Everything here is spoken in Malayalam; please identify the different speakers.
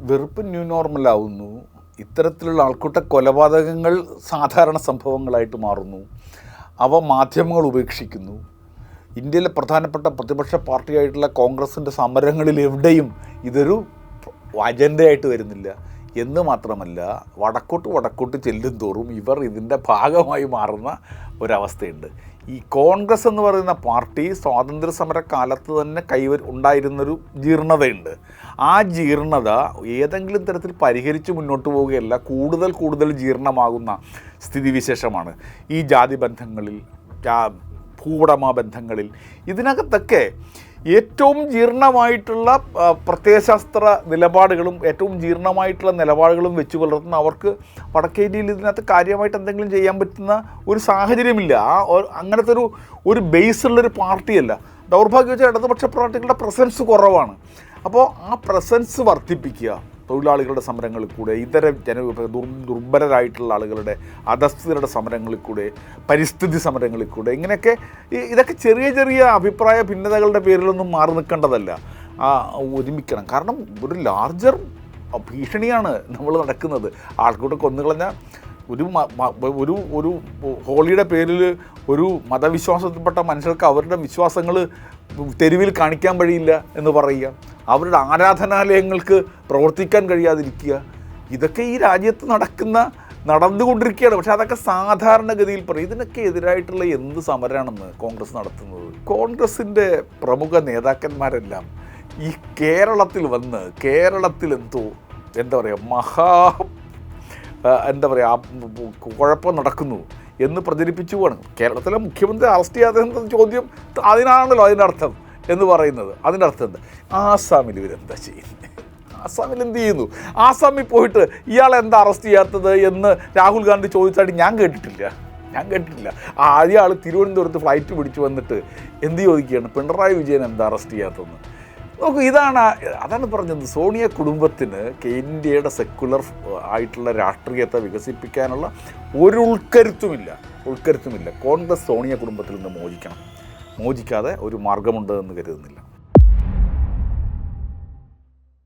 Speaker 1: വെറുപ്പ് ന്യൂ നോർമലാവുന്നു. ഇത്തരത്തിലുള്ള ആൾക്കൂട്ട കൊലപാതകങ്ങൾ സാധാരണ സംഭവങ്ങളായിട്ട് മാറുന്നു. അവ മാധ്യമങ്ങൾ ഉപേക്ഷിക്കുന്നു. ഇന്ത്യയിലെ പ്രധാനപ്പെട്ട പ്രതിപക്ഷ പാർട്ടിയായിട്ടുള്ള കോൺഗ്രസിൻ്റെ സമരങ്ങളിൽ എവിടെയും ഇതൊരു അജണ്ടയായിട്ട് വരുന്നില്ല എന്ന് മാത്രമല്ല, വടക്കോട്ട് ചെല്ലും തോറും ഇവർ ഇതിൻ്റെ ഭാഗമായി മാറുന്ന ഒരവസ്ഥയുണ്ട്. ഈ കോൺഗ്രസ് എന്ന് പറയുന്ന പാർട്ടി സ്വാതന്ത്ര്യ സമര കാലത്ത് തന്നെ ഉണ്ടായിരുന്നൊരു ജീർണതയുണ്ട്. ആ ജീർണത ഏതെങ്കിലും തരത്തിൽ പരിഹരിച്ച് മുന്നോട്ട് പോവുകയല്ല, കൂടുതൽ ജീർണമാകുന്ന സ്ഥിതിവിശേഷമാണ് ഈ ജാതി ബന്ധങ്ങളിൽ, ഭൂവുടമ ബന്ധങ്ങളിൽ. ഇതിനകത്തൊക്കെ ഏറ്റവും ജീർണമായിട്ടുള്ള പ്രത്യയശാസ്ത്ര നിലപാടുകളും ഏറ്റവും ജീർണമായിട്ടുള്ള നിലപാടുകളും വെച്ച് പുലർത്തുന്ന അവർക്ക് വടക്കേന്ത്യയിൽ ഇതിനകത്ത് കാര്യമായിട്ട് എന്തെങ്കിലും ചെയ്യാൻ പറ്റുന്ന ഒരു സാഹചര്യമില്ല. അങ്ങനത്തെ ഒരു ബേസുള്ളൊരു പാർട്ടിയല്ല. ദൗർഭാഗ്യവശാൽ ഇടതുപക്ഷ പാർട്ടികളുടെ പ്രസൻസ് കുറവാണ്. അപ്പോൾ ആ പ്രസൻസ് വർദ്ധിപ്പിക്കുക, തൊഴിലാളികളുടെ സമരങ്ങളിൽ കൂടെ, ഇതര ദുർബലരായിട്ടുള്ള ആളുകളുടെ, അധസ്ഥിതരുടെ സമരങ്ങളിൽ കൂടെ, പരിസ്ഥിതി സമരങ്ങളിൽ കൂടെ, ഇങ്ങനെയൊക്കെ ഇതൊക്കെ ചെറിയ അഭിപ്രായ ഭിന്നതകളുടെ പേരിലൊന്നും മാറി നിൽക്കേണ്ടതല്ല. ഒരുമിക്കണം. കാരണം ഒരു ലാർജർ ഭീഷണിയാണ് നമ്മൾ നടക്കുന്നത്. ആൾക്കൂട്ടം കൊന്നുകളഞ്ഞ ഒരു ഹോളിയുടെ പേരിൽ ഒരു മതവിശ്വാസത്തിൽപ്പെട്ട മനുഷ്യർക്ക് അവരുടെ വിശ്വാസങ്ങൾ തെരുവിൽ കാണിക്കാൻ കഴിയില്ല എന്ന് പറയുക, അവരുടെ ആരാധനാലയങ്ങൾക്ക് പ്രവർത്തിക്കാൻ കഴിയാതിരിക്കുക, ഇതൊക്കെ ഈ രാജ്യത്ത് നടന്നുകൊണ്ടിരിക്കുകയാണ്. പക്ഷേ അതൊക്കെ സാധാരണഗതിയിൽ പറയും. ഇതിനൊക്കെ എതിരായിട്ടുള്ള എന്ത് സമരമാണെന്ന് കോൺഗ്രസ് നടത്തുന്നത്? കോൺഗ്രസിൻ്റെ പ്രമുഖ നേതാക്കന്മാരെല്ലാം ഈ കേരളത്തിൽ വന്ന് കേരളത്തിലെന്തോ കുഴപ്പം നടക്കുന്നു എന്ന് പ്രചരിപ്പിച്ചു പോവാണ്. കേരളത്തിലെ മുഖ്യമന്ത്രി അറസ്റ്റ് ചെയ്യാത്ത ചോദ്യം അതിനാണല്ലോ അതിനർത്ഥം എന്ന് പറയുന്നത്. അതിൻ്റെ അർത്ഥം എന്താ? ആസാമിൽ ഇവരെന്താ ചെയ്യുന്നത്? ആസാമിൽ എന്ത് ചെയ്യുന്നു? ആസാമിൽ പോയിട്ട് ഇയാളെന്താ അറസ്റ്റ് ചെയ്യാത്തത് എന്ന് രാഹുൽ ഗാന്ധി ചോദിച്ചായിട്ട് ഞാൻ കേട്ടിട്ടില്ല. ആദ്യം തിരുവനന്തപുരത്ത് ഫ്ലൈറ്റ് പിടിച്ചു വന്നിട്ട് എന്ത് ചോദിക്കുകയാണ്, പിണറായി വിജയൻ എന്താ അറസ്റ്റ് ചെയ്യാത്തതെന്ന്. നോക്കൂ, അതാണ് പറഞ്ഞത്. സോണിയ കുടുംബത്തിന് ഇന്ത്യയുടെ സെക്കുലർ ആയിട്ടുള്ള രാഷ്ട്രീയത്തെ വികസിപ്പിക്കാനുള്ള ഒരു ഉൾക്കരുത്തുമില്ല. കോൺഗ്രസ് സോണിയ കുടുംബത്തിൽ നിന്ന് മോചിക്കാതെ ഒരു മാർഗമുണ്ട് എന്ന് കരുതുന്നില്ല.